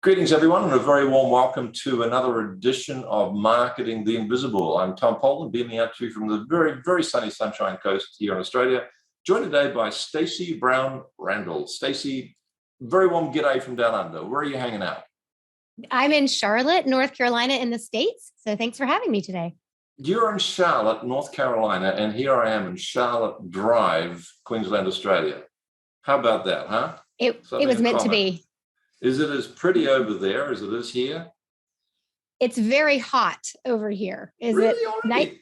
Greetings, everyone, and a very warm welcome to another edition of Marketing the Invisible. I'm Tom Poland, beaming out to you from the very, very sunny Sunshine Coast here in Australia, joined today by Stacey Brown Randall. Stacey, very warm g'day from down under. Where are you hanging out? I'm in Charlotte, North Carolina in the States, so thanks for having me today. You're in Charlotte, North Carolina, and here I am in Charlotte Drive, Queensland, Australia. How about that, huh? It was meant to be. Is it as pretty over there as it is here? It's very hot over here. Is really it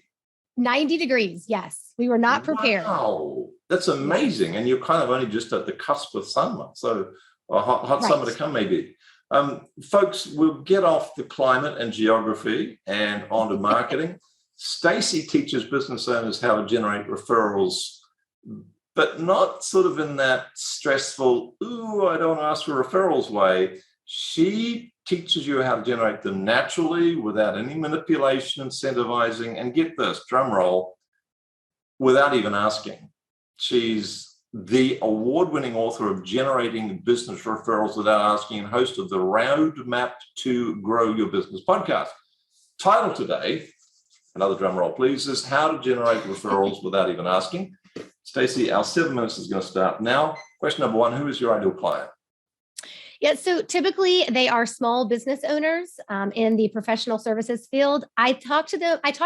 90 degrees? Yes. We were not prepared. Wow. That's amazing. And you're kind of only just at the cusp of summer. So a hot Right. summer to come, maybe. Folks, we'll get off the climate and geography and onto marketing. Stacey teaches business owners how to generate referrals, but not sort of in that stressful, ooh, I don't ask for referrals way. She teaches you how to generate them naturally without any manipulation, incentivizing, and get this, drum roll, without even asking. She's the award-winning author of Generating Business Referrals Without Asking and host of the Roadmap to Grow Your Business podcast. Title today, another drum roll please, is How to Generate Referrals Without Even Asking. Stacey, our 7 minutes is going to start now. Question number 1, who is your ideal client? Yeah, so typically they are small business owners in the professional services field. I talk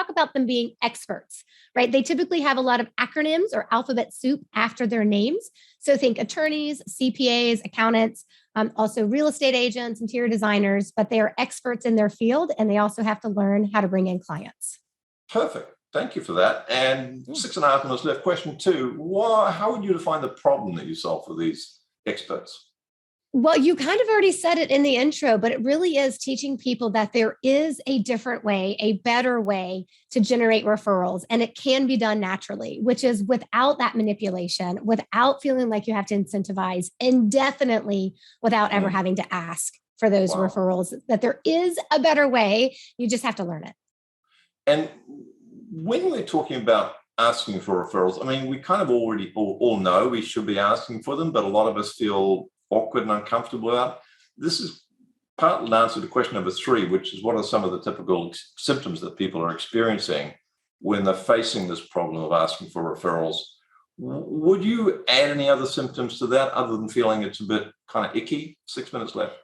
about them being experts, right? They typically have a lot of acronyms or alphabet soup after their names. So think attorneys, CPAs, accountants, also real estate agents, interior designers, but they are experts in their field and they also have to learn how to bring in clients. Perfect. Thank you for that. And 6.5 minutes left. Question 2, how would you define the problem that you solve for these experts? Well, you kind of already said it in the intro, but it really is teaching people that there is a different way, a better way to generate referrals, and it can be done naturally, which is without that manipulation, without feeling like you have to incentivize, and definitely without ever having to ask for those referrals, that there is a better way. You just have to learn it. And when we're talking about asking for referrals, I mean, we kind of already all know we should be asking for them, but a lot of us feel awkward and uncomfortable about. This is partly an answer to question number 3, which is what are some of the typical symptoms that people are experiencing when they're facing this problem of asking for referrals. Would you add any other symptoms to that other than feeling it's a bit kind of icky? 6 minutes left.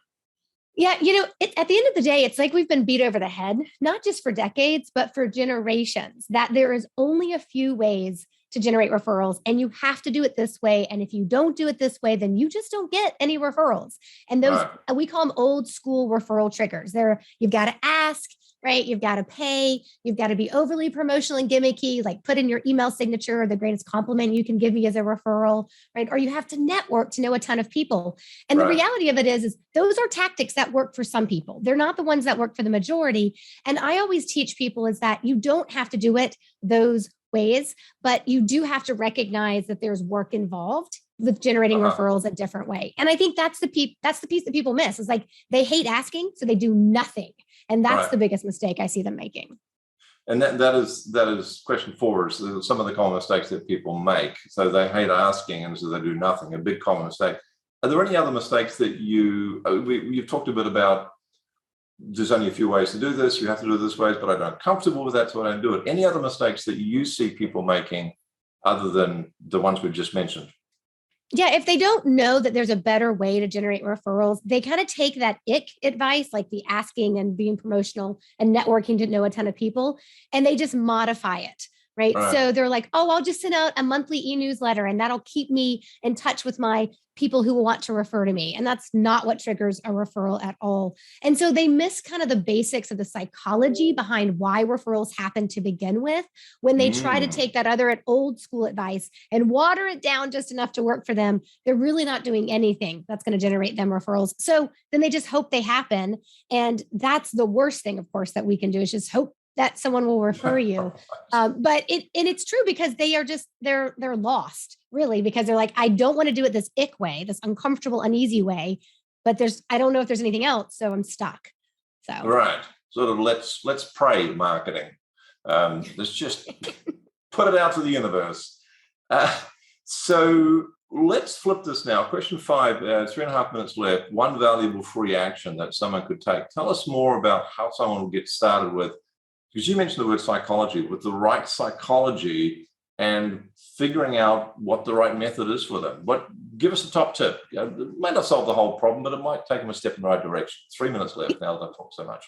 Yeah, at the end of the day, it's like we've been beat over the head, not just for decades, but for generations, that there is only a few ways to generate referrals and you have to do it this way. And if you don't do it this way, then you just don't get any referrals. And those, we call them old school referral triggers. You've got to ask, right? You've got to pay. You've got to be overly promotional and gimmicky, like put in your email signature, the greatest compliment you can give me as a referral, right? Or you have to network to know a ton of people. And the reality of it is those are tactics that work for some people. They're not the ones that work for the majority. And I always teach people is that you don't have to do it those ways, but you do have to recognize that there's work involved with generating referrals a different way. And I think that's the piece that people miss is like they hate asking, so they do nothing. And that's the biggest mistake I see them making. And that is question 4 is some of the common mistakes that people make. So they hate asking and so they do nothing, a big common mistake. Are there any other mistakes that you've talked a bit about? There's only a few ways to do this. You have to do it this way, but I'm not comfortable with that, so I don't do it. Any other mistakes that you see people making other than the ones we've just mentioned? Yeah, if they don't know that there's a better way to generate referrals, they kind of take that ick advice, like the asking and being promotional and networking to know a ton of people, and they just modify it. Right. So they're like, oh, I'll just send out a monthly e-newsletter and that'll keep me in touch with my people who want to refer to me. And that's not what triggers a referral at all. And so they miss kind of the basics of the psychology behind why referrals happen to begin with when they try to take that other old school advice and water it down just enough to work for them. They're really not doing anything that's going to generate them referrals. So then they just hope they happen. And that's the worst thing, of course, that we can do is just hope that someone will refer you. But it's true because they're lost really, because they're like, I don't want to do it this ick way, this uncomfortable, uneasy way, but I don't know if there's anything else. So I'm stuck. So, right. Sort of let's pray marketing. Let's just put it out to the universe. So let's flip this now. Question 5, 3.5 minutes left. One valuable free action that someone could take. Tell us more about how someone will get started with, because you mentioned the word psychology, with the right psychology and figuring out what the right method is for them. Give us a top tip. It might not solve the whole problem, but it might take them a step in the right direction. 3 minutes left now that I've talked so much.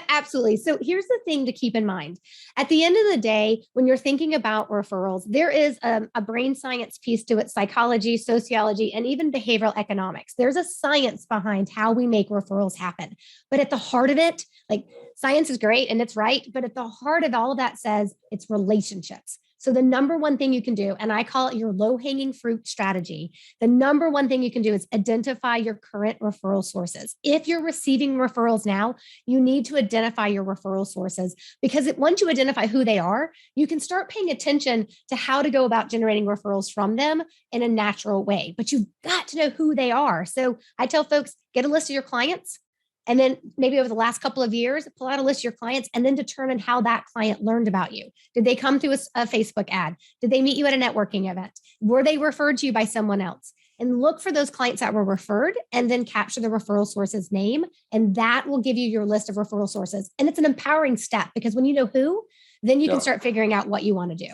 Absolutely. So here's the thing to keep in mind. At the end of the day, when you're thinking about referrals, there is a brain science piece to it, psychology, sociology, and even behavioral economics. There's a science behind how we make referrals happen. But at the heart of it, like science is great and it's right, but at the heart of all of that says it's relationships. So the number one thing you can do, and I call it your low-hanging fruit strategy, the number one thing you can do is identify your current referral sources. If you're receiving referrals now, you need to identify your referral sources, because once you identify who they are, you can start paying attention to how to go about generating referrals from them in a natural way. But you've got to know who they are. So I tell folks, get a list of your clients. And then maybe over the last couple of years, pull out a list of your clients and then determine how that client learned about you. Did they come through a Facebook ad? Did they meet you at a networking event? Were they referred to you by someone else? And look for those clients that were referred and then capture the referral source's name. And that will give you your list of referral sources. And it's an empowering step, because when you know who, then you can start figuring out what you want to do.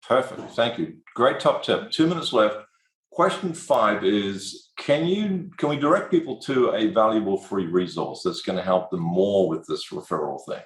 Perfect. Thank you. Great top tip. 2 minutes left. Question 5 is, can we direct people to a valuable free resource that's going to help them more with this referral thing?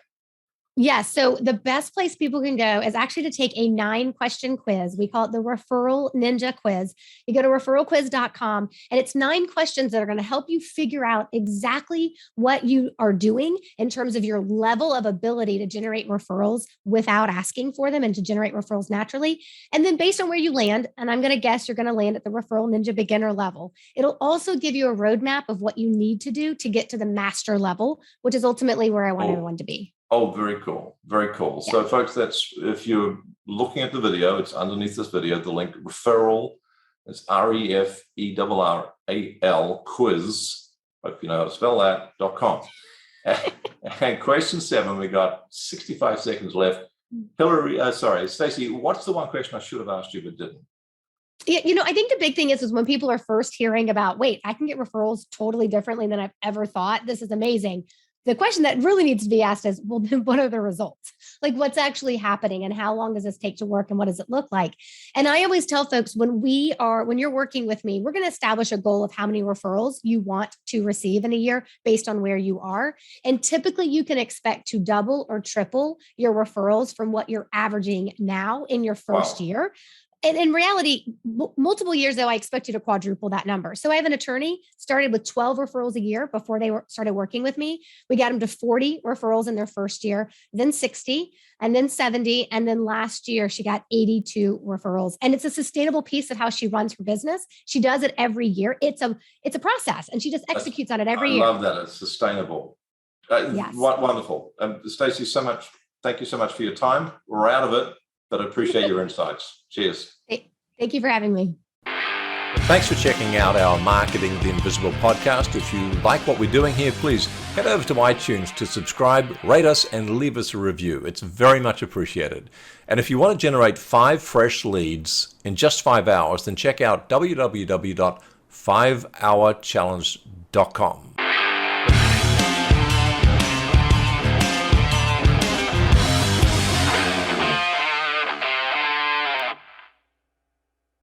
Yes. So the best place people can go is actually to take a 9-question quiz. We call it the Referral Ninja Quiz. You go to referralquiz.com, and it's 9 questions that are going to help you figure out exactly what you are doing in terms of your level of ability to generate referrals without asking for them and to generate referrals naturally. And then based on where you land, and I'm going to guess you're going to land at the Referral Ninja beginner level, it'll also give you a roadmap of what you need to do to get to the master level, which is ultimately where I want everyone to be. Oh, very cool. Very cool. Yeah. So folks, if you're looking at the video, it's underneath this video, the link referral. It's REFERRAL quiz. Hope you know how to spell that, .com. And question 7, we got 65 seconds left. Stacey, what's the one question I should have asked you but didn't? Yeah, I think the big thing is when people are first hearing about, wait, I can get referrals totally differently than I've ever thought. This is amazing. The question that really needs to be asked is, well, then what are the results? Like, what's actually happening and how long does this take to work and what does it look like? And I always tell folks, when you're working with me, we're going to establish a goal of how many referrals you want to receive in a year based on where you are. And typically you can expect to double or triple your referrals from what you're averaging now in your first year. And in reality, multiple years, though, I expect you to quadruple that number. So I have an attorney started with 12 referrals a year before they started working with me. We got them to 40 referrals in their first year, then 60, and then 70. And then last year, she got 82 referrals. And it's a sustainable piece of how she runs her business. She does it every year. It's a process, and she just executes on it every year. I love that. It's sustastainable. Yes. Wonderful. Stacey, thank you so much for your time. We're out of it, but I appreciate your insights. Cheers. Thank you for having me. Thanks for checking out our Marketing the Invisible podcast. If you like what we're doing here, please head over to iTunes to subscribe, rate us, and leave us a review. It's very much appreciated. And if you want to generate 5 fresh leads in just 5 hours, then check out www.5hourchallenge.com.